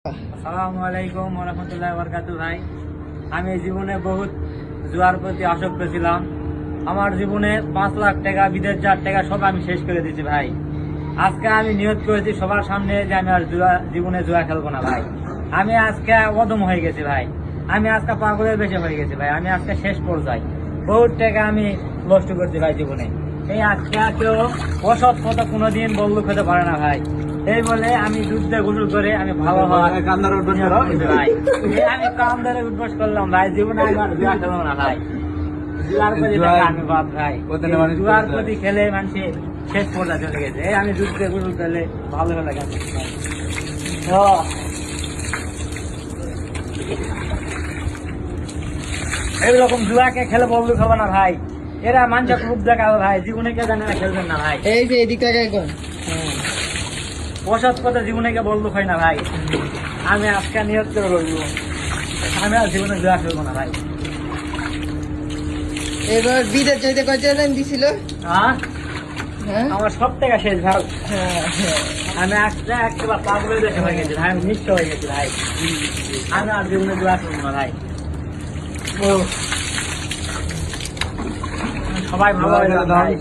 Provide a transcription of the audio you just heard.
আসসালামু আলাইকুম ওয়া রাহমাতুল্লাহি ওয়া বারাকাতুহু। ভাই, আমি জীবনে বহুত জুয়ার প্রতি আসক্ত ছিলাম। আমার জীবনে 5 লাখ টাকা, বিদেশ যাওয়ার টাকা সব আমি শেষ করে দিয়েছি ভাই। আজকে আমি নিয়ত করেছি সবার সামনে যে আমি আর জীবনে জুয়া খেলবো না ভাই। আমি আজকে অদম হয়ে গেছি ভাই। আমি আজকে পাগলের বেশি হয়ে গেছি ভাই। আমি আজকে শেষ পর্যায়ে বহুত টাকা আমি নষ্ট করছি ভাই জীবনে। এই আজকে কেউ অসৎ পথে কোনোদিন বললুক হতে পারে না ভাই। এই বলে আমি দুধ দিয়ে গোসল করে আমি ভালো ভাই। আমি কাম ধরে উঠবস করলাম ভাই। জীবনে আমার জুয়া খেলবো না ভাই। জুয়ার প্রতি আমি বাদ ভাই। জুয়ার প্রতি খেলে মানুষে শেষ পর্যায়ে চলে গেছে। এই আমি দুধ দিয়ে গোসল করলে ভালো হয়ে লাগে। এইরকম জুয়াকে খেলে বললুক হবে না ভাই। এরা মানুষের রূপ দেখাবে ভাই। জীবনে কে জানে না খেলবেন না ভাই। এই যে এদিকটা কোন অসৎ পথে জীবনে কে বললুক হয় না ভাই। আমি আজকে নিয়ত করে বলবো আমি আর জীবনে জুয়া খেলবো না ভাই। এবার বিদেশ যাইতে কয়জন দিছিল? হ্যাঁ, হ্যাঁ আমার সব টাকা শেষ ভাই। আমি আজকে একবার পাগলের দেশে হয়ে গেছি ভাই। আমি নিশ্চয় হয়ে গেছি ভাই। আমি আর জীবনে জুয়া খেলবো না ভাই। ও সবাই ভালো হয়ে যাবে ভাই।